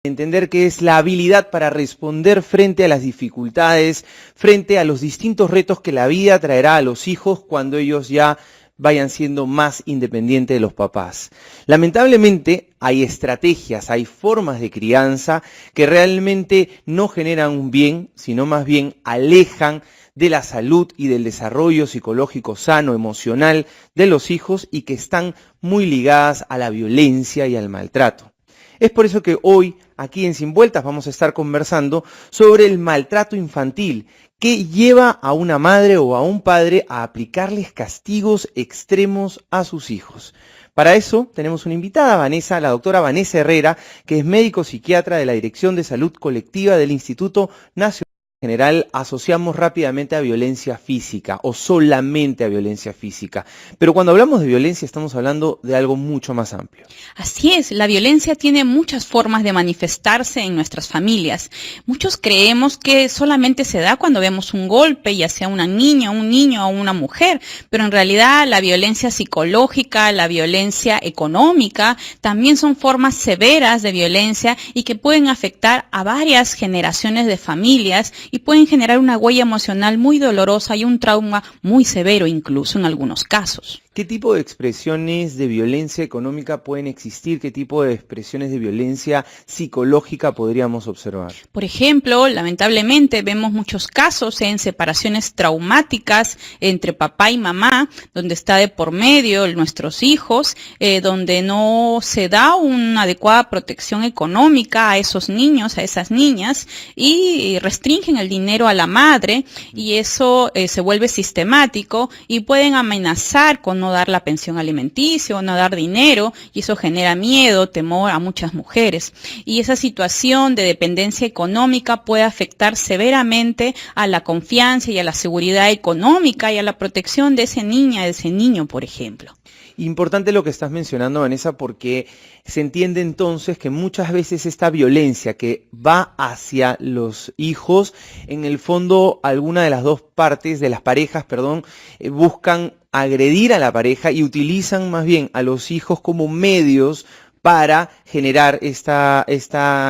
Entender que es la habilidad para responder frente a las dificultades, frente a los distintos retos que la vida traerá a los hijos cuando ellos ya vayan siendo más independientes de los papás. Lamentablemente hay estrategias, hay formas de crianza que realmente no generan un bien, sino más bien alejan de la salud y del desarrollo psicológico sano, emocional de los hijos y que están muy ligadas a la violencia y al maltrato. Es por eso que hoy, aquí en Sin Vueltas, vamos a estar conversando sobre el maltrato infantil, que lleva a una madre o a un padre a aplicarles castigos extremos a sus hijos. Para eso tenemos una invitada, la doctora Vanessa Herrera, que es médico psiquiatra de la Dirección de Salud Colectiva del Instituto Nacional. En general asociamos rápidamente a violencia física o solamente a violencia física, pero cuando hablamos de violencia estamos hablando de algo mucho más amplio. Así es, la violencia tiene muchas formas de manifestarse en nuestras familias. Muchos creemos que solamente se da cuando vemos un golpe, ya sea una niña, un niño o una mujer, pero en realidad la violencia psicológica, la violencia económica, también son formas severas de violencia y que pueden afectar a varias generaciones de familias y pueden generar una huella emocional muy dolorosa y un trauma muy severo incluso en algunos casos. ¿Qué tipo de expresiones de violencia económica pueden existir? ¿Qué tipo de expresiones de violencia psicológica podríamos observar? Por ejemplo, lamentablemente vemos muchos casos en separaciones traumáticas entre papá y mamá, donde está de por medio nuestros hijos, donde no se da una adecuada protección económica a esos niños, a esas niñas, y restringen el dinero a la madre, y eso se vuelve sistemático y pueden amenazar con no dar la pensión alimenticia o no dar dinero, y eso genera miedo, temor a muchas mujeres. Y esa situación de dependencia económica puede afectar severamente a la confianza y a la seguridad económica y a la protección de esa niña, de ese niño, por ejemplo. Importante lo que estás mencionando, Vanessa, porque se entiende entonces que muchas veces esta violencia que va hacia los hijos, en el fondo alguna de las dos partes de las parejas, buscan agredir a la pareja y utilizan más bien a los hijos como medios para generar esta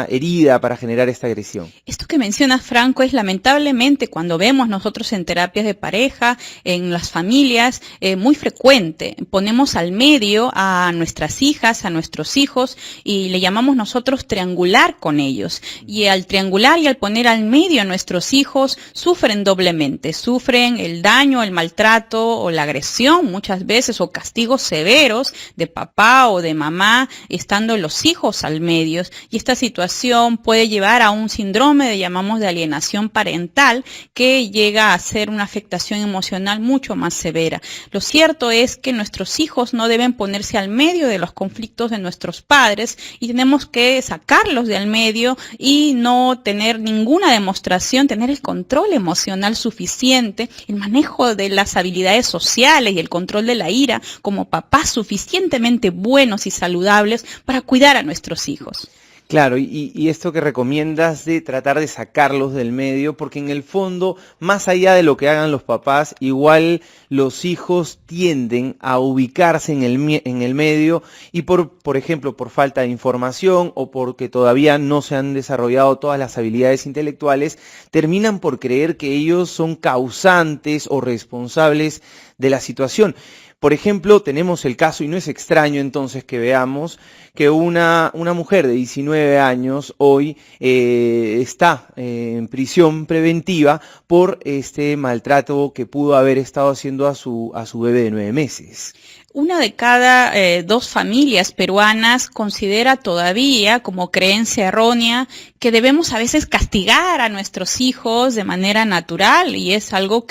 herida, para generar esta agresión. Esto que mencionas, Franco, es lamentablemente cuando vemos nosotros en terapias de pareja, en las familias, muy frecuente. Ponemos al medio a nuestras hijas, a nuestros hijos, y le llamamos nosotros triangular con ellos. Y al triangular y al poner al medio a nuestros hijos, sufren doblemente. Sufren el daño, el maltrato o la agresión muchas veces, o castigos severos de papá o de mamá, estando los hijos al medio, y esta situación puede llevar a un síndrome llamamos de alienación parental, que llega a ser una afectación emocional mucho más severa. Lo cierto es que nuestros hijos no deben ponerse al medio de los conflictos de nuestros padres, y tenemos que sacarlos del medio y no tener ninguna demostración, tener el control emocional suficiente, el manejo de las habilidades sociales y el control de la ira como papás suficientemente buenos y saludables para cuidar a nuestros hijos. Claro, y esto que recomiendas de tratar de sacarlos del medio, porque en el fondo, más allá de lo que hagan los papás, igual los hijos tienden a ubicarse en el medio y por ejemplo, por falta de información o porque todavía no se han desarrollado todas las habilidades intelectuales, terminan por creer que ellos son causantes o responsables de la situación. Por ejemplo, tenemos el caso, y no es extraño entonces que veamos que una mujer de 19 años hoy está en prisión preventiva por este maltrato que pudo haber estado haciendo a su bebé de 9 meses. Una de cada 2 familias peruanas considera todavía como creencia errónea que debemos a veces castigar a nuestros hijos de manera natural, y es algo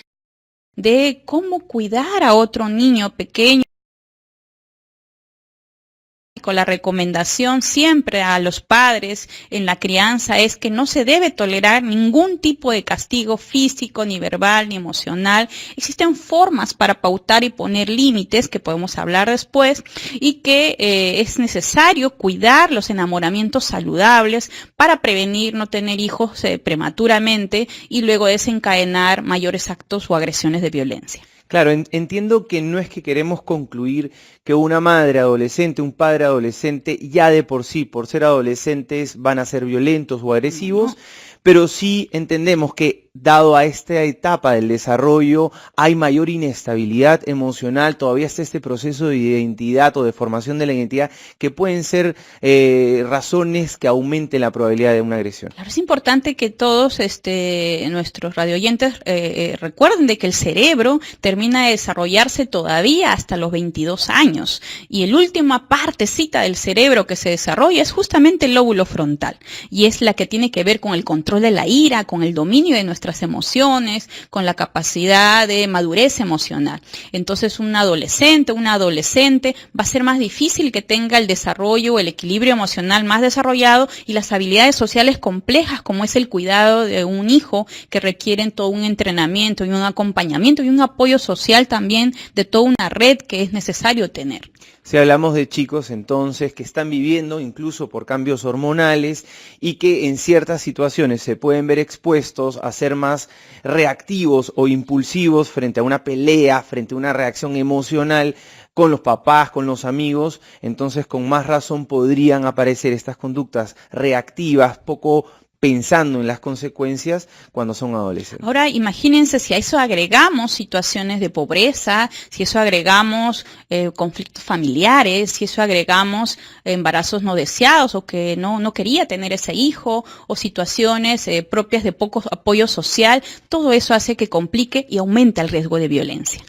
de cómo cuidar a otro niño pequeño. La recomendación siempre a los padres en la crianza es que no se debe tolerar ningún tipo de castigo físico, ni verbal, ni emocional. Existen formas para pautar y poner límites que podemos hablar después, y que es necesario cuidar los enamoramientos saludables para prevenir no tener hijos prematuramente y luego desencadenar mayores actos o agresiones de violencia. Claro, entiendo que no es que queremos concluir que una madre adolescente, un padre adolescente, ya de por sí, por ser adolescentes, van a ser violentos o agresivos, No. pero sí entendemos que dado a esta etapa del desarrollo hay mayor inestabilidad emocional, todavía está este proceso de identidad o de formación de la identidad que pueden ser razones que aumenten la probabilidad de una agresión. Claro, es importante que todos nuestros radioyentes recuerden de que el cerebro termina de desarrollarse todavía hasta los 22 años y la última partecita del cerebro que se desarrolla es justamente el lóbulo frontal y es la que tiene que ver con el control de la ira, con el dominio de nuestras emociones, con la capacidad de madurez emocional. Entonces un adolescente, una adolescente va a ser más difícil que tenga el desarrollo, el equilibrio emocional más desarrollado y las habilidades sociales complejas como es el cuidado de un hijo que requieren todo un entrenamiento y un acompañamiento y un apoyo social también de toda una red que es necesario tener. Si hablamos de chicos entonces que están viviendo incluso por cambios hormonales y que en ciertas situaciones se pueden ver expuestos a ser más reactivos o impulsivos frente a una pelea, frente a una reacción emocional con los papás, con los amigos, entonces con más razón podrían aparecer estas conductas reactivas, poco pensando en las consecuencias cuando son adolescentes. Ahora imagínense si a eso agregamos situaciones de pobreza, si eso agregamos conflictos familiares, si eso agregamos embarazos no deseados o que no quería tener ese hijo o situaciones propias de poco apoyo social, todo eso hace que complique y aumente el riesgo de violencia.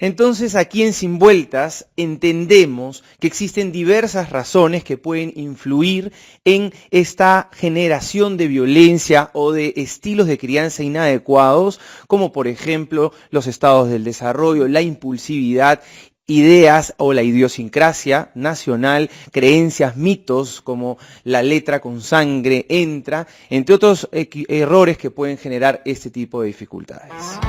Entonces, aquí en Sin Vueltas entendemos que existen diversas razones que pueden influir en esta generación de violencia o de estilos de crianza inadecuados, como por ejemplo los estados del desarrollo, la impulsividad, ideas o la idiosincrasia nacional, creencias, mitos como la letra con sangre entra, entre otros errores que pueden generar este tipo de dificultades.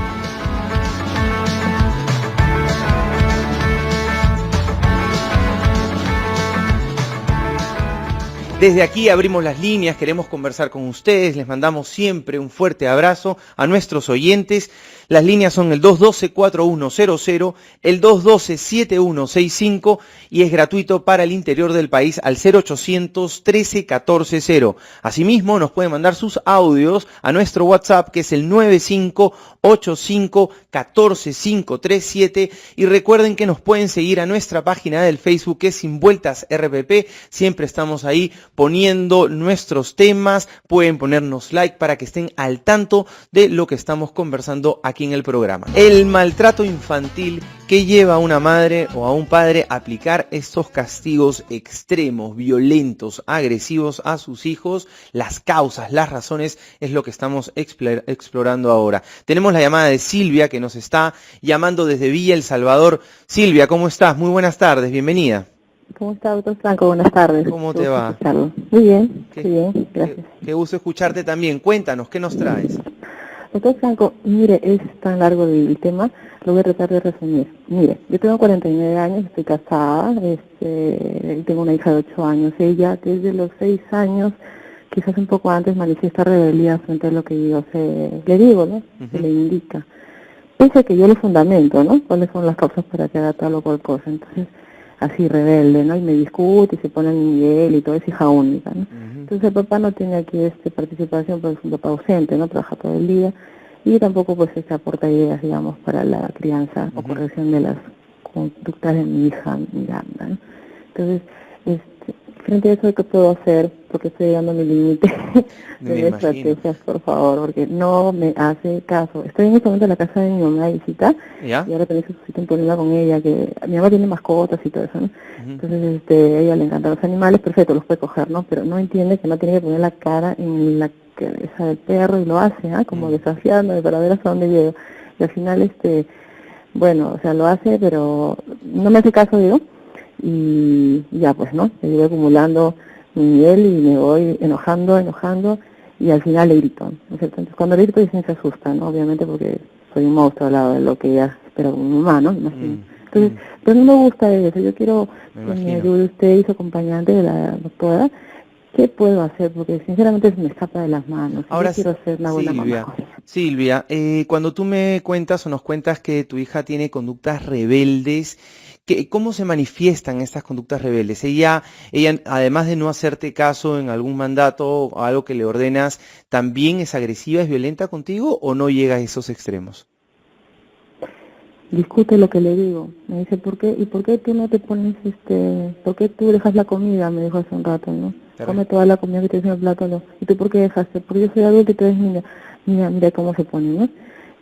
Desde aquí abrimos las líneas, queremos conversar con ustedes, les mandamos siempre un fuerte abrazo a nuestros oyentes. Las líneas son el 212-4100, el 212-7165 y es gratuito para el interior del país al 0800 13 14 0. Asimismo, nos pueden mandar sus audios a nuestro WhatsApp que es el 9585 14537 y recuerden que nos pueden seguir a nuestra página del Facebook que es Sin Vueltas RPP. Siempre estamos ahí poniendo nuestros temas, pueden ponernos like para que estén al tanto de lo que estamos conversando aquí en el programa. El maltrato infantil que lleva a una madre o a un padre a aplicar estos castigos extremos, violentos, agresivos a sus hijos, las causas, las razones, es lo que estamos explorando ahora. Tenemos la llamada de Silvia que nos está llamando desde Villa El Salvador. Silvia, ¿cómo estás? Muy buenas tardes, bienvenida. ¿Cómo está, doctor Franco? Buenas tardes. ¿Cómo te va? Muy bien, muy bien, gracias. Qué gusto escucharte también. Cuéntanos, ¿qué nos traes? Doctor Franco, mire, es tan largo el tema, lo voy a tratar de resumir. Mire, yo tengo 49 años, estoy casada, tengo una hija de 8 años. Ella, desde los 6 años, quizás un poco antes, manifiesta rebeldía frente a lo que yo le digo, ¿no? Se le indica. Pese a que yo le fundamento, ¿no? ¿Cuáles son las causas para que haga tal o cual cosa? Entonces, así rebelde, ¿no? Y me discute y se pone a mi nivel y todo, es hija única, ¿no? Entonces el papá no tiene aquí participación, porque es un papá ausente, ¿no? Trabaja todo el día y tampoco pues se aporta ideas, digamos, para la crianza o corrección de las conductas de mi hija Miranda, ¿no? Entonces, frente a eso, ¿qué puedo hacer? Porque estoy llegando a mi límite de estrategias, por favor, porque no me hace caso. Estoy en este momento en la casa de mi mamá de visita, ¿ya? Y ahora también suscita un problema con ella, que mi mamá tiene mascotas y todo eso, ¿no? Entonces, a ella le encantan los animales, perfecto, los puede coger, ¿no? Pero no entiende que no tiene que poner la cara en la cabeza del perro y lo hace, ¿ah? Como desafiándome para ver hasta dónde llego. Y al final, bueno, o sea, lo hace, pero no me hace caso, digo. Y ya pues, ¿no? Me voy acumulando mi nivel y me voy enojando y al final le grito, ¿no es cierto? Entonces cuando le grito dicen se asusta, ¿no? Obviamente porque soy un monstruo al lado de lo que ella espera como mamá, ¿no? Imagino. Entonces, pero no me gusta eso, yo quiero que me ayude usted y su acompañante de la doctora ¿Qué puedo hacer? Porque sinceramente se me escapa de las manos. Ahora, Yo quiero ser una buena mamá. Silvia, cuando tú me cuentas o nos cuentas que tu hija tiene conductas rebeldes, ¿cómo se manifiestan estas conductas rebeldes? Ella, además de no hacerte caso en algún mandato o algo que le ordenas, ¿también es agresiva, es violenta contigo o no llega a esos extremos? Discute lo que le digo. Me dice, ¿por qué? ¿Y por qué tú no te pones, por qué tú dejas la comida? Me dijo hace un rato, ¿no? Come toda la comida que tienes en el plato, ¿no? ¿Y tú por qué dejaste? Porque yo soy adulto y tú eres niña. Mira cómo se pone, ¿no?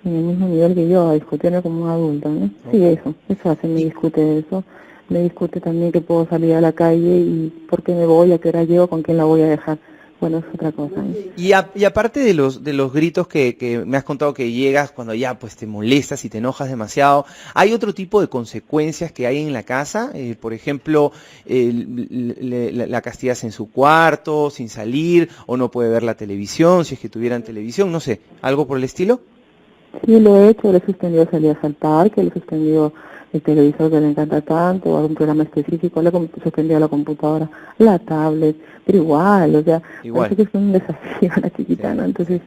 En el mismo nivel que yo, a discutirme como un adulto, ¿no? Sí, eso hace, me discute eso. Me discute también que puedo salir a la calle y por qué me voy, a qué hora llego, con quién la voy a dejar. Bueno, es otra cosa, ¿no? Y aparte de los gritos que me has contado que llegas cuando ya pues te molestas y te enojas demasiado, ¿hay otro tipo de consecuencias que hay en la casa? Por ejemplo, la castigas en su cuarto, sin salir, o no puede ver la televisión, si es que tuvieran televisión, no sé, ¿algo por el estilo? Sí, lo he hecho, le he suspendido salidas al parque, le he suspendido el televisor que le encanta tanto, o algún programa específico, le he suspendido la computadora, la tablet, pero igual, o sea, parece que es un desafío la chiquita, ¿no? Entonces...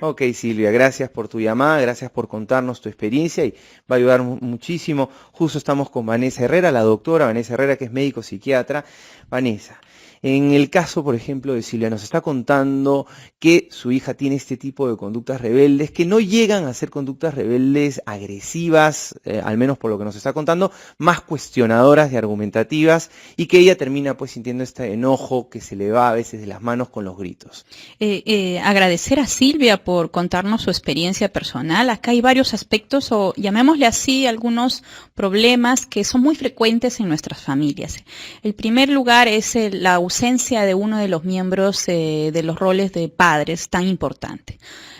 Ok, Silvia, gracias por tu llamada, gracias por contarnos tu experiencia y va a ayudar muchísimo. Justo estamos con Vanessa Herrera, la doctora Vanessa Herrera, que es médico psiquiatra. Vanessa, en el caso, por ejemplo, de Silvia, nos está contando que su hija tiene este tipo de conductas rebeldes, que no llegan a ser conductas rebeldes agresivas, al menos por lo que nos está contando, más cuestionadoras y argumentativas, y que ella termina pues sintiendo este enojo que se le va a veces de las manos con los gritos. Agradecer a Silvia por contarnos su experiencia personal. Acá hay varios aspectos, o llamémosle así, algunos problemas que son muy frecuentes en nuestras familias. El primer lugar es la ausencia de uno de los miembros de los roles de padres tan importante.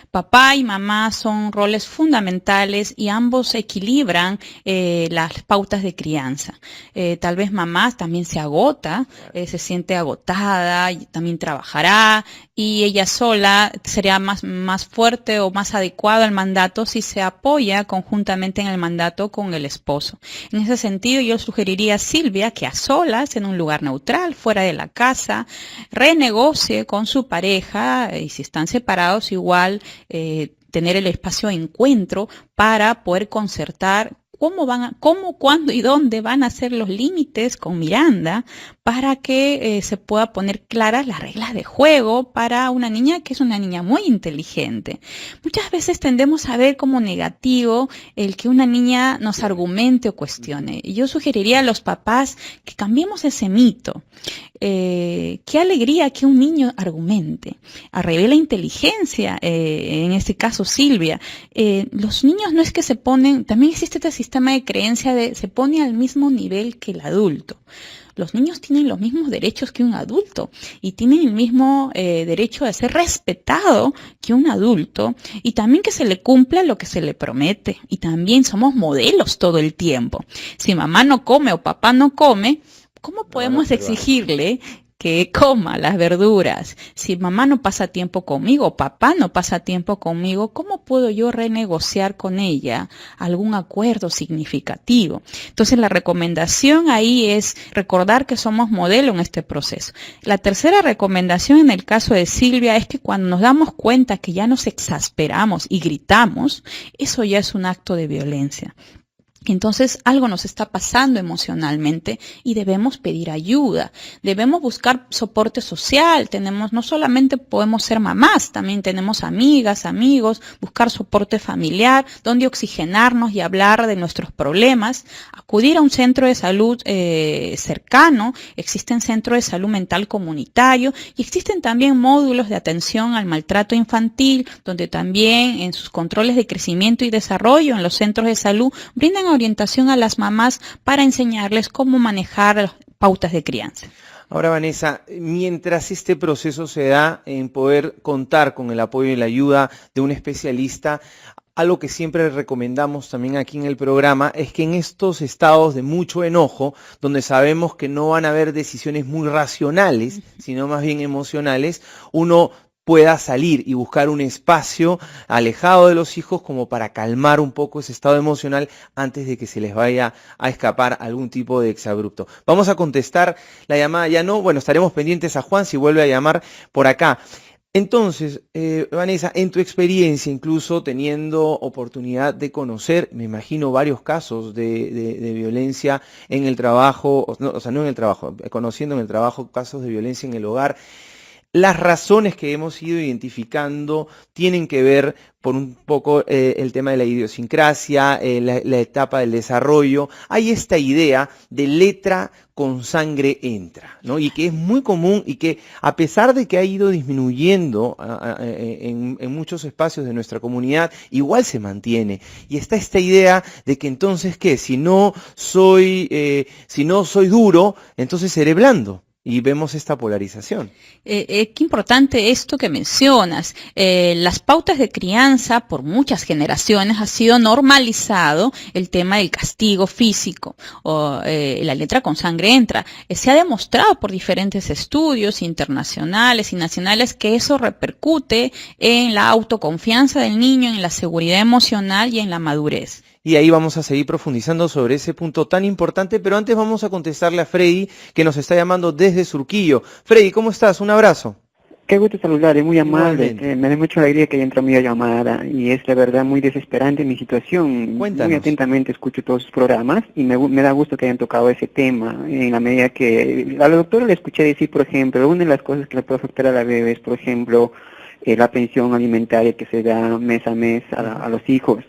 Papá y mamá son roles fundamentales y ambos equilibran las pautas de crianza. Tal vez mamá también se agota, se siente agotada, y también trabajará y ella sola sería más fuerte o más adecuado al mandato si se apoya conjuntamente en el mandato con el esposo. En ese sentido, yo sugeriría a Silvia que a solas, en un lugar neutral, fuera de la casa, renegocie con su pareja y si están separados igual, tener el espacio de encuentro para poder concertar cómo, cuándo y dónde van a ser los límites con Miranda para que se pueda poner claras las reglas de juego para una niña que es una niña muy inteligente. Muchas veces tendemos a ver como negativo el que una niña nos argumente o cuestione. Y yo sugeriría a los papás que cambiemos ese mito. Qué alegría que un niño argumente, revela inteligencia, en este caso Silvia. Los niños no es que se ponen, también existe este sistema de creencia de se pone al mismo nivel que el adulto. Los niños tienen los mismos derechos que un adulto y tienen el mismo derecho de ser respetado que un adulto y también que se le cumpla lo que se le promete. Y también somos modelos todo el tiempo. Si mamá no come o papá no come, ¿cómo podemos exigirle que coma las verduras? Si mamá no pasa tiempo conmigo, papá no pasa tiempo conmigo, ¿cómo puedo yo renegociar con ella algún acuerdo significativo? Entonces la recomendación ahí es recordar que somos modelo en este proceso. La tercera recomendación en el caso de Silvia es que cuando nos damos cuenta que ya nos exasperamos y gritamos, eso ya es un acto de violencia. Entonces algo nos está pasando emocionalmente y debemos pedir ayuda, debemos buscar soporte social, no solamente podemos ser mamás, también tenemos amigas, amigos, buscar soporte familiar, donde oxigenarnos y hablar de nuestros problemas, acudir a un centro de salud cercano, existen centros de salud mental comunitario y existen también módulos de atención al maltrato infantil, donde también en sus controles de crecimiento y desarrollo en los centros de salud brindan orientación a las mamás para enseñarles cómo manejar las pautas de crianza. Ahora, Vanessa, mientras este proceso se da en poder contar con el apoyo y la ayuda de un especialista, algo que siempre recomendamos también aquí en el programa es que en estos estados de mucho enojo, donde sabemos que no van a haber decisiones muy racionales, sino más bien emocionales, uno pueda salir y buscar un espacio alejado de los hijos como para calmar un poco ese estado emocional antes de que se les vaya a escapar algún tipo de exabrupto. Vamos a contestar la llamada, ya no, bueno, estaremos pendientes a Juan si vuelve a llamar por acá. Entonces, Vanessa, en tu experiencia, incluso teniendo oportunidad de conocer, me imagino, varios casos de violencia en el trabajo, o sea, no en el trabajo, conociendo en el trabajo casos de violencia en el hogar, las razones que hemos ido identificando tienen que ver por un poco el tema de la idiosincrasia, la etapa del desarrollo. Hay esta idea de letra con sangre entra, ¿no? Y que es muy común y que a pesar de que ha ido disminuyendo en muchos espacios de nuestra comunidad, igual se mantiene. Y está esta idea de que entonces, ¿qué? Si no soy duro, entonces seré blando. Y vemos esta polarización. Qué importante esto que mencionas. Las pautas de crianza por muchas generaciones ha sido normalizado el tema del castigo físico o la letra con sangre entra. Se ha demostrado por diferentes estudios internacionales y nacionales que eso repercute en la autoconfianza del niño, en la seguridad emocional y en la madurez. Y ahí vamos a seguir profundizando sobre ese punto tan importante, pero antes vamos a contestarle a Freddy, que nos está llamando desde Surquillo. Freddy, ¿cómo estás? Un abrazo. Qué gusto saludarle, muy amable. Igualmente. Me da mucha alegría que haya entrado mi llamada y es la verdad muy desesperante mi situación. Cuéntanos. Muy atentamente escucho todos sus programas y me da gusto que hayan tocado ese tema en la medida que a la doctora le escuché decir, por ejemplo, una de las cosas que le puede afectar a la bebé es, por ejemplo, la pensión alimentaria que se da mes a mes a los hijos.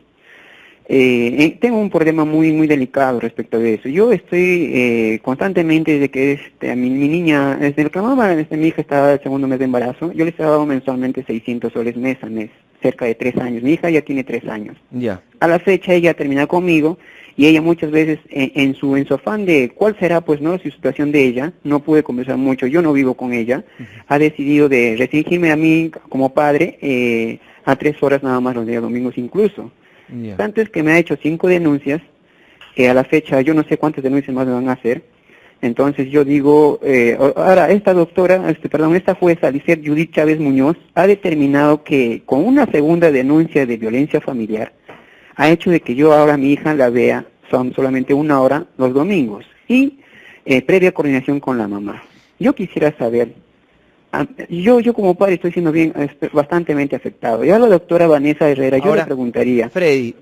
Tengo un problema muy delicado respecto de eso. Yo estoy constantemente desde que mi niña, desde que mi hija estaba en el segundo mes de embarazo, yo le estaba dando mensualmente 600 soles mes a mes, cerca de 3 años. Mi hija ya tiene 3 años. Ya. A la fecha ella termina conmigo y ella muchas veces en su afán de cuál será pues no su situación de ella, no pude conversar mucho, yo no vivo con ella, ha decidido de restringirme a mí como padre a 3 horas nada más los días domingos incluso. Ya. Tanto es que me ha hecho 5 denuncias, a la fecha yo no sé cuántas denuncias más me van a hacer. Entonces yo digo, ahora esta jueza, Lisette Judith Chávez Muñoz, ha determinado que con una segunda denuncia de violencia familiar, ha hecho de que yo ahora mi hija la vea solamente 1 hora los domingos y previa coordinación con la mamá. Yo quisiera saber, yo como padre estoy siendo bastante afectado. Ya la doctora Vanessa Herrera, yo Ahora, le preguntaría. Freddy,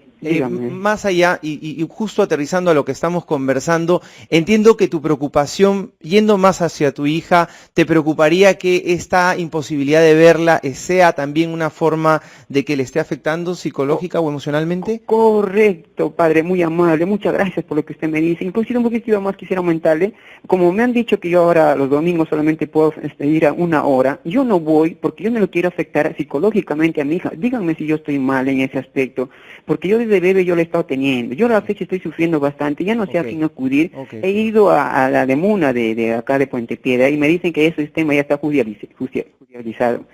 más allá y justo aterrizando a lo que estamos conversando, entiendo que tu preocupación, yendo más hacia tu hija, te preocuparía que esta imposibilidad de verla sea también una forma de que le esté afectando psicológica o emocionalmente. Correcto, padre, muy amable, muchas gracias por lo que usted me dice. Inclusive un poquito más quisiera aumentarle. Como me han dicho que yo ahora los domingos solamente puedo ir a 1 hora, yo no voy porque yo no lo quiero afectar psicológicamente a mi hija. Díganme si yo estoy mal en ese aspecto, porque yo desde bebé yo lo he estado teniendo. Yo a la fecha estoy sufriendo bastante, ya no sé a quién acudir. He ido a la de Muna de acá de Puente Piedra y me dicen que ese sistema ya está judicializado.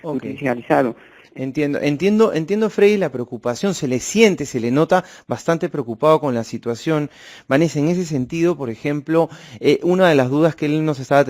Entiendo, Freddy, la preocupación, se le siente, se le nota bastante preocupado con la situación. Vanessa, en ese sentido, por ejemplo, una de las dudas que él nos estaba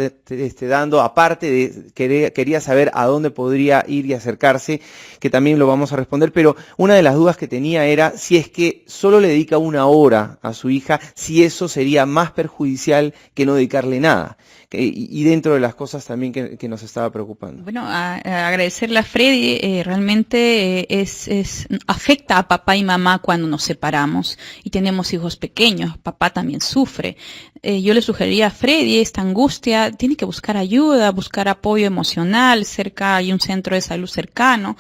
dando, aparte de quería saber a dónde podría ir y acercarse, que también lo vamos a responder, pero una de las dudas que tenía era si es que solo le dedica 1 hora a su hija, si eso sería más perjudicial que no dedicarle nada. Y dentro de las cosas también que nos estaba preocupando. Bueno, agradecerle a Freddy, realmente afecta a papá y mamá cuando nos separamos y tenemos hijos pequeños, papá también sufre. Yo le sugeriría a Freddy esta angustia, tiene que buscar ayuda, buscar apoyo emocional, cerca hay un centro de salud cercano,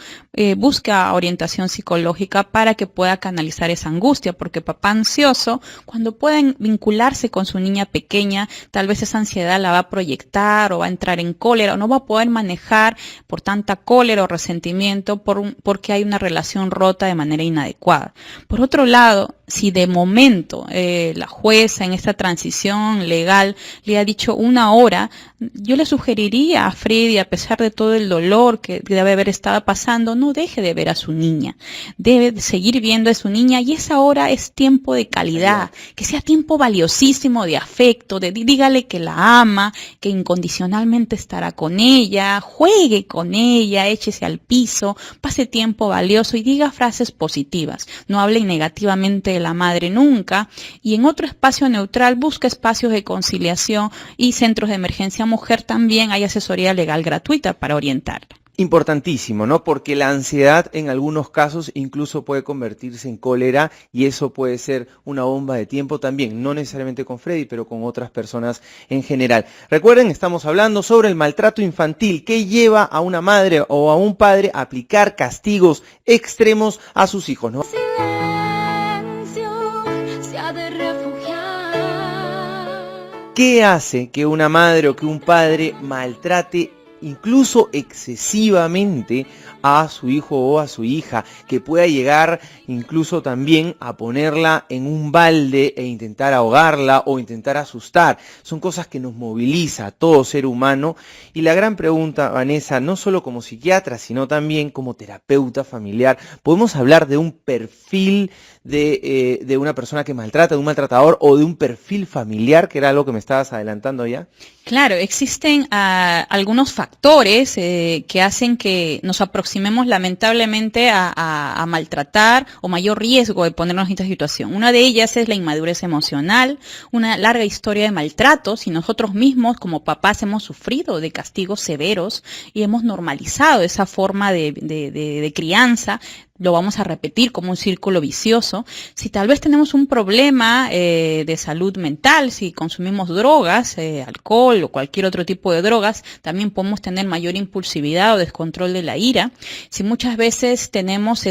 busca orientación psicológica para que pueda canalizar esa angustia, porque papá ansioso, cuando pueden vincularse con su niña pequeña, tal vez esa ansiedad la va a proyectar o va a entrar en cólera o no va a poder manejar por tanta cólera o resentimiento porque hay una relación rota de manera inadecuada. Por otro lado, si de momento la jueza en esta transición intervención legal le ha dicho 1 hora, yo le sugeriría a Freddy, a pesar de todo el dolor que debe haber estado pasando, no deje de ver a su niña, debe seguir viendo a su niña, y esa hora es tiempo de calidad, que sea tiempo valiosísimo de afecto, dígale que la ama, que incondicionalmente estará con ella, juegue con ella, échese al piso, pase tiempo valioso y diga frases positivas. No hable negativamente de la madre nunca, y en otro espacio neutral busque espacios de conciliación y centros de emergencia mujer. También hay asesoría legal gratuita para orientarla. Importantísimo, ¿no? Porque la ansiedad en algunos casos incluso puede convertirse en cólera, y eso puede ser una bomba de tiempo también, no necesariamente con Freddy, pero con otras personas en general. Recuerden, estamos hablando sobre el maltrato infantil, que lleva a una madre o a un padre a aplicar castigos extremos a sus hijos, ¿no? ¿Qué hace que una madre o que un padre maltrate incluso excesivamente a su hijo o a su hija, que pueda llegar incluso también a ponerla en un balde e intentar ahogarla o intentar asustar? Son cosas que nos moviliza a todo ser humano, y la gran pregunta, Vanessa, no solo como psiquiatra, sino también como terapeuta familiar, ¿podemos hablar de un perfil de una persona que maltrata, de un maltratador, o de un perfil familiar, que era algo que me estabas adelantando ya? Claro, existen algunos factores que hacen que nos aproximemos lamentablemente a maltratar, o mayor riesgo de ponernos en esta situación. Una de ellas es la inmadurez emocional, una larga historia de maltratos, y nosotros mismos como papás hemos sufrido de castigos severos y hemos normalizado esa forma de crianza. Lo vamos a repetir como un círculo vicioso. Si tal vez tenemos un problema de salud mental, si consumimos drogas, alcohol o cualquier otro tipo de drogas, también podemos tener mayor impulsividad o descontrol de la ira. Si muchas veces tenemos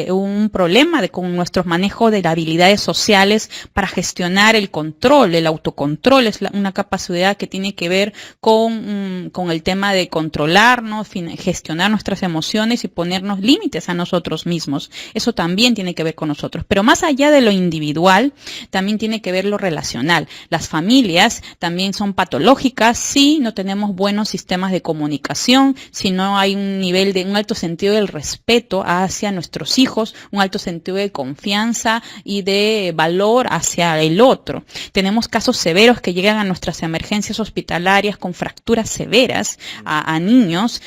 un problema con nuestros manejos de las habilidades sociales para gestionar el control, el autocontrol, es una capacidad que tiene que ver con el tema de controlarnos, gestionar nuestras emociones y ponernos límites a nosotros mismos. Eso también tiene que ver con nosotros. Pero más allá de lo individual, también tiene que ver lo relacional. Las familias también son patológicas si no tenemos buenos sistemas de comunicación, si no hay un nivel de un alto sentido del respeto hacia nuestros hijos, un alto sentido de confianza y de valor hacia el otro. Tenemos casos severos que llegan a nuestras emergencias hospitalarias con fracturas severas a niños,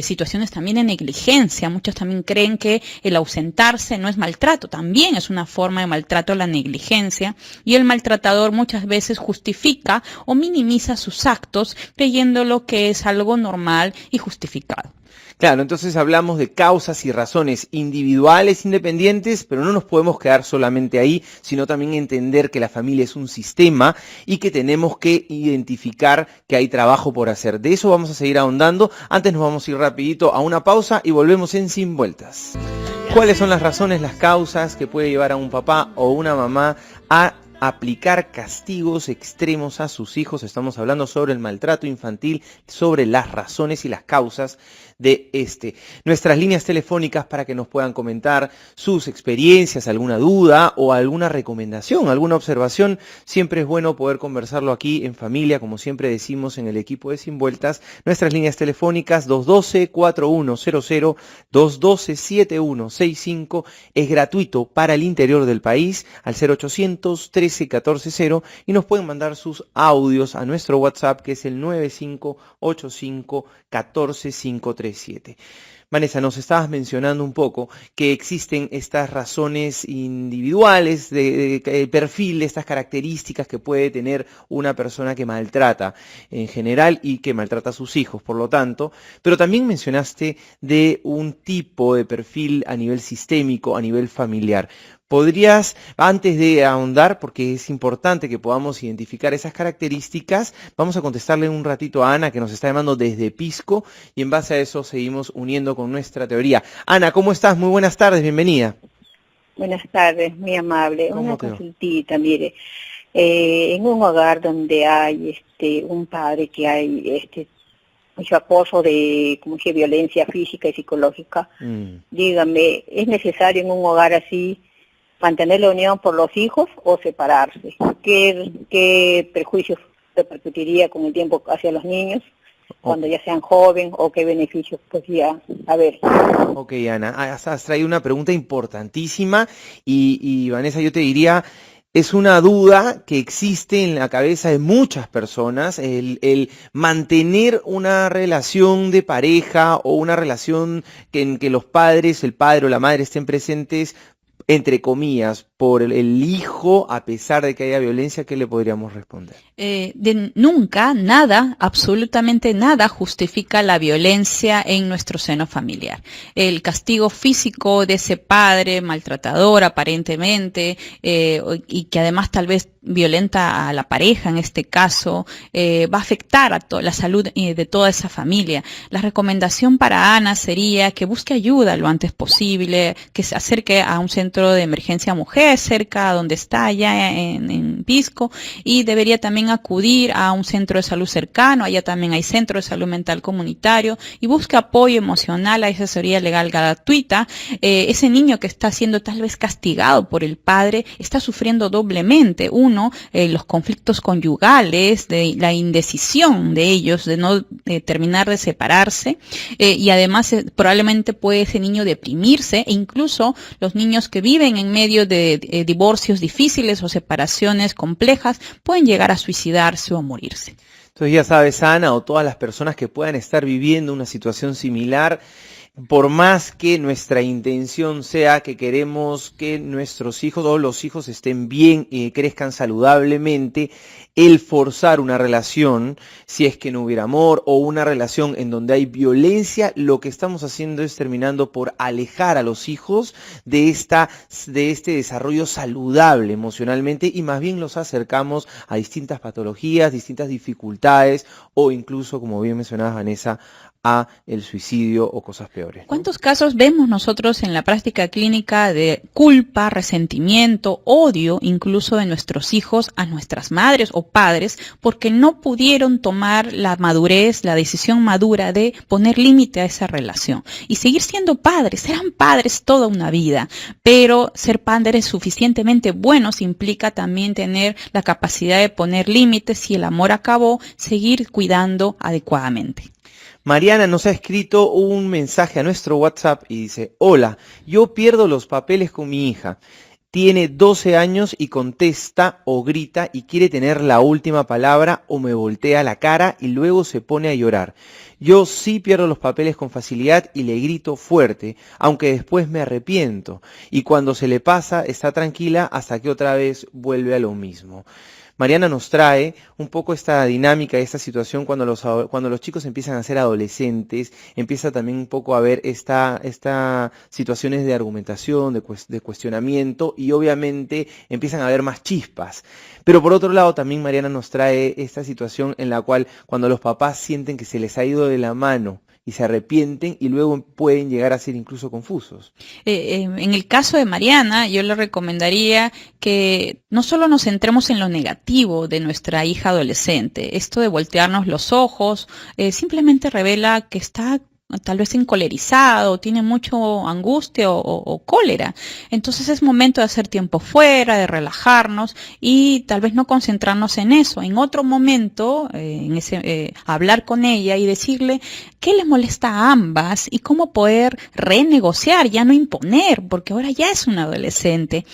situaciones también de negligencia. Muchos también creen que el ausentarse no es maltrato, también es una forma de maltrato, la negligencia, y el maltratador muchas veces justifica o minimiza sus actos creyéndolo que es algo normal y justificado. Claro, entonces hablamos de causas y razones individuales, independientes, pero no nos podemos quedar solamente ahí, sino también entender que la familia es un sistema y que tenemos que identificar que hay trabajo por hacer. De eso vamos a seguir ahondando. Antes nos vamos a ir rapidito a una pausa y volvemos en Sin Vueltas. ¿Cuáles son las razones, las causas que puede llevar a un papá o una mamá a aplicar castigos extremos a sus hijos? Estamos hablando sobre el maltrato infantil, sobre las razones y las causas de Nuestras líneas telefónicas para que nos puedan comentar sus experiencias, alguna duda o alguna recomendación, alguna observación. Siempre es bueno poder conversarlo aquí en familia, como siempre decimos en el equipo de Sin Vueltas. Nuestras líneas telefónicas 212-4100, 212-7165, es gratuito para el interior del país al 0800 13 14 0, y nos pueden mandar sus audios a nuestro WhatsApp, que es el 9585 14537. Vanessa, nos estabas mencionando un poco que existen estas razones individuales de perfil, estas características que puede tener una persona que maltrata en general y que maltrata a sus hijos, por lo tanto, pero también mencionaste de un tipo de perfil a nivel sistémico, a nivel familiar. ¿Podrías, antes de ahondar, porque es importante que podamos identificar esas características, vamos a contestarle un ratito a Ana, que nos está llamando desde Pisco, y en base a eso seguimos uniendo con nuestra teoría. Ana, ¿cómo estás? Muy buenas tardes, bienvenida. Buenas tardes, muy amable. Una consultita, mire. En un hogar donde hay un padre que hay mucho acoso de, como dije, violencia física y psicológica, dígame, ¿es necesario en un hogar así mantener la unión por los hijos o separarse. ¿Qué prejuicios repercutiría con el tiempo hacia los niños cuando ya sean jóvenes o qué beneficios podría haber? Ok, Ana, has traído una pregunta importantísima y Vanessa, yo te diría, es una duda que existe en la cabeza de muchas personas, el mantener una relación de pareja o una relación en que los padres, el padre o la madre estén presentes, entre comillas, por el hijo, a pesar de que haya violencia. ¿Qué le podríamos responder? Nunca, nada, absolutamente nada justifica la violencia en nuestro seno familiar. El castigo físico de ese padre maltratador aparentemente y que además tal vez violenta a la pareja en este caso, va a afectar a la salud de toda esa familia. La recomendación para Ana sería que busque ayuda lo antes posible, que se acerque a un centro de emergencia mujer cerca donde está allá en Pisco, y debería también acudir a un centro de salud cercano. Allá también hay centro de salud mental comunitario, y busque apoyo emocional, hay asesoría legal gratuita. Ese niño que está siendo tal vez castigado por el padre está sufriendo doblemente. Los conflictos conyugales, de la indecisión de ellos de no terminar de separarse, y además probablemente puede ese niño deprimirse, e incluso los niños que viven en medio de divorcios difíciles o separaciones complejas pueden llegar a suicidarse o a morirse. Entonces ya sabes, Ana, o todas las personas que puedan estar viviendo una situación similar, por más que nuestra intención sea que queremos que nuestros hijos o los hijos estén bien y crezcan saludablemente, el forzar una relación, si es que no hubiera amor, o una relación en donde hay violencia, lo que estamos haciendo es terminando por alejar a los hijos de este desarrollo saludable emocionalmente, y más bien los acercamos a distintas patologías, distintas dificultades, o incluso, como bien mencionaba Vanessa, a el suicidio o cosas peores, ¿no? ¿Cuántos casos vemos nosotros en la práctica clínica de culpa, resentimiento, odio, incluso de nuestros hijos a nuestras madres o padres, porque no pudieron tomar la madurez, la decisión madura de poner límite a esa relación y seguir siendo padres? Serán padres toda una vida, pero ser padres suficientemente buenos implica también tener la capacidad de poner límites. Si el amor acabó, seguir cuidando adecuadamente. Mariana nos ha escrito un mensaje a nuestro WhatsApp y dice: hola, yo pierdo los papeles con mi hija. Tiene 12 años y contesta o grita y quiere tener la última palabra, o me voltea la cara y luego se pone a llorar. Yo sí pierdo los papeles con facilidad y le grito fuerte, aunque después me arrepiento. Y cuando se le pasa, está tranquila hasta que otra vez vuelve a lo mismo. Mariana nos trae un poco esta dinámica, esta situación cuando los chicos empiezan a ser adolescentes, empieza también un poco a haber esta situaciones de argumentación, de cuestionamiento, y obviamente empiezan a haber más chispas. Pero por otro lado también Mariana nos trae esta situación en la cual cuando los papás sienten que se les ha ido de la mano y se arrepienten, y luego pueden llegar a ser incluso confusos. En el caso de Mariana, yo le recomendaría que no solo nos centremos en lo negativo de nuestra hija adolescente. Esto de voltearnos los ojos simplemente revela que está tal vez encolerizado, tiene mucho angustia o cólera. Entonces es momento de hacer tiempo fuera, de relajarnos y tal vez no concentrarnos en eso. En otro momento, hablar con ella y decirle qué le molesta a ambas y cómo poder renegociar, ya no imponer, porque ahora ya es una adolescente,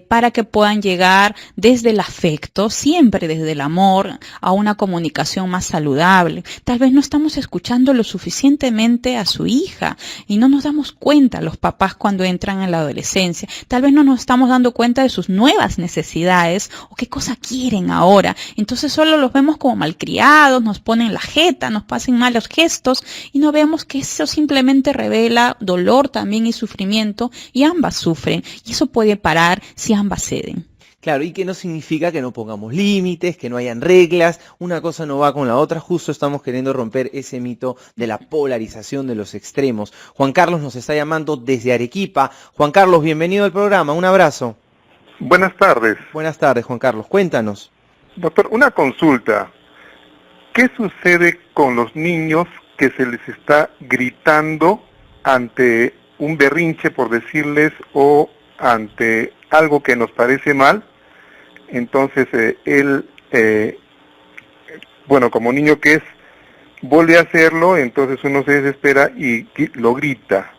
para que puedan llegar desde el afecto, siempre desde el amor, a una comunicación más saludable. Tal vez no estamos escuchando lo suficientemente a su hija y no nos damos cuenta los papás cuando entran en la adolescencia. Tal vez no nos estamos dando cuenta de sus nuevas necesidades o qué cosa quieren ahora. Entonces solo los vemos como malcriados, nos ponen la jeta, nos pasan malos gestos y no vemos que eso simplemente revela dolor también y sufrimiento, y ambas sufren, y eso puede parar si ambas ceden. Claro, y que no significa que no pongamos límites, que no hayan reglas, una cosa no va con la otra, justo estamos queriendo romper ese mito de la polarización de los extremos. Juan Carlos nos está llamando desde Arequipa. Juan Carlos, bienvenido al programa, un abrazo. Buenas tardes. Buenas tardes, Juan Carlos, cuéntanos. Doctor, una consulta. ¿Qué sucede con los niños que se les está gritando ante un berrinche, por decirles, o ante algo que nos parece mal, entonces él, bueno, como niño que es, vuelve a hacerlo, entonces uno se desespera y lo grita.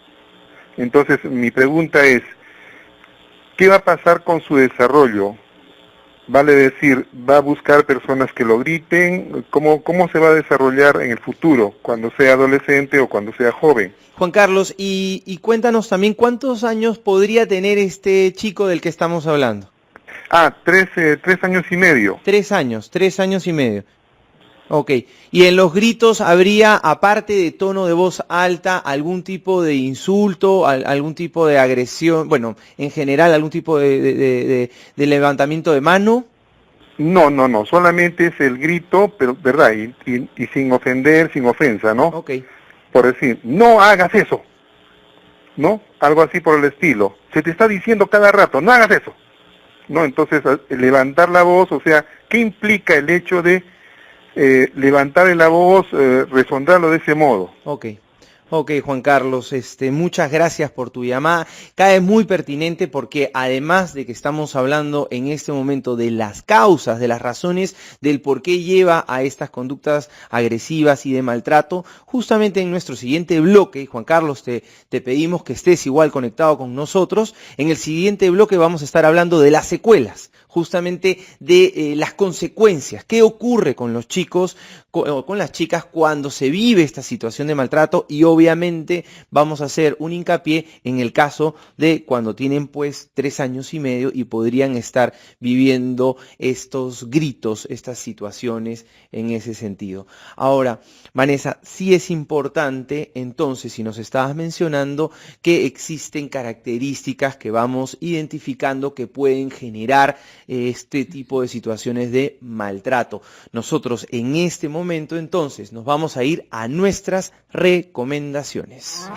Entonces mi pregunta es, ¿qué va a pasar con su desarrollo? Vale decir, ¿va a buscar personas que lo griten? ¿Cómo se va a desarrollar en el futuro, cuando sea adolescente o cuando sea joven? Juan Carlos, y cuéntanos también, ¿cuántos años podría tener este chico del que estamos hablando? 3 años y medio. 3 años y medio. Ok, y en los gritos habría, aparte de tono de voz alta, algún tipo de insulto, algún tipo de agresión, bueno, en general algún tipo de levantamiento de mano. No, solamente es el grito, pero verdad, y sin ofender, sin ofensa, ¿no? Ok. Por decir, no hagas eso, ¿no? Algo así por el estilo. Se te está diciendo cada rato, no hagas eso, ¿no? Entonces, levantar la voz, o sea, ¿qué implica el hecho de levantar la voz, resonarlo de ese modo? Ok, Juan Carlos, muchas gracias por tu llamada. Cae muy pertinente porque además de que estamos hablando en este momento de las causas, de las razones del por qué lleva a estas conductas agresivas y de maltrato, justamente en nuestro siguiente bloque, Juan Carlos, te pedimos que estés igual conectado con nosotros. En el siguiente bloque vamos a estar hablando de las secuelas, justamente de las consecuencias, qué ocurre con los chicos, con las chicas cuando se vive esta situación de maltrato, y obviamente vamos a hacer un hincapié en el caso de cuando tienen pues 3 años y medio y podrían estar viviendo estos gritos, estas situaciones en ese sentido. Ahora, Vanessa, sí es importante entonces, si nos estabas mencionando que existen características que vamos identificando que pueden generar este tipo de situaciones de maltrato. Nosotros en este momento entonces nos vamos a ir a nuestras recomendaciones.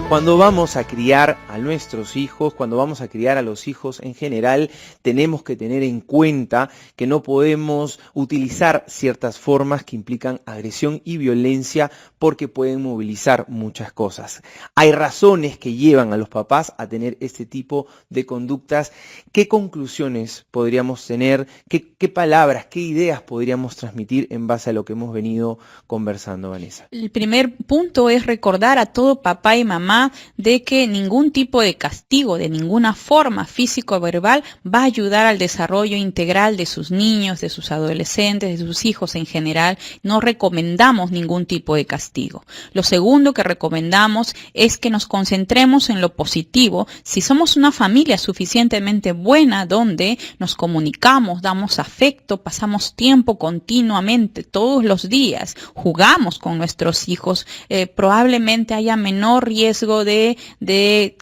Cuando vamos a criar a nuestros hijos, cuando vamos a criar a los hijos en general, tenemos que tener en cuenta que no podemos utilizar ciertas formas que implican agresión y violencia porque pueden movilizar muchas cosas. Hay razones que llevan a los papás a tener este tipo de conductas. ¿Qué conclusiones podríamos tener? ¿Qué palabras, qué ideas podríamos transmitir en base a lo que hemos venido conversando, Vanessa? El primer punto es recordar a todo papá y mamá de que ningún tipo de castigo, de ninguna forma físico o verbal, va a ayudar al desarrollo integral de sus niños, de sus adolescentes, de sus hijos en general. No recomendamos ningún tipo de castigo. Lo segundo que recomendamos es que nos concentremos en lo positivo. Si somos una familia suficientemente buena donde nos comunicamos, damos afecto, pasamos tiempo continuamente, todos los días, jugamos con nuestros hijos, probablemente haya menor riesgo de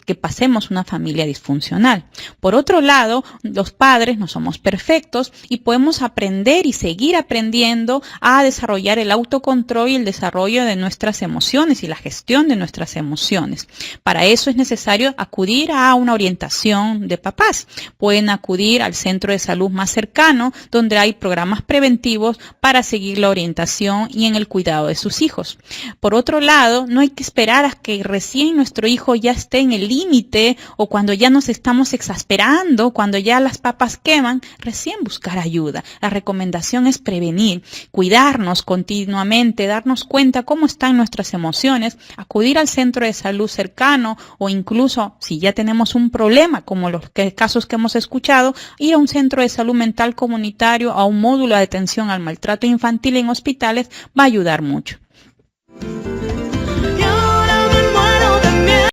que pasemos una familia disfuncional. Por otro lado, los padres no somos perfectos y podemos aprender y seguir aprendiendo a desarrollar el autocontrol y el desarrollo de nuestras emociones y la gestión de nuestras emociones. Para eso es necesario acudir a una orientación de papás. Pueden acudir al centro de salud más cercano, donde hay programas preventivos para seguir la orientación y en el cuidado de sus hijos. Por otro lado, no hay que esperar a que recién nuestro hijo ya esté en el límite o cuando ya nos estamos exasperando, cuando ya las papas queman, recién buscar ayuda. La recomendación es prevenir, cuidarnos continuamente, darnos cuenta cómo están nuestras emociones, acudir al centro de salud cercano o incluso si ya tenemos un problema, como los casos que hemos escuchado, ir a un centro de salud mental comunitario, a un módulo de atención al maltrato infantil en hospitales, va a ayudar mucho.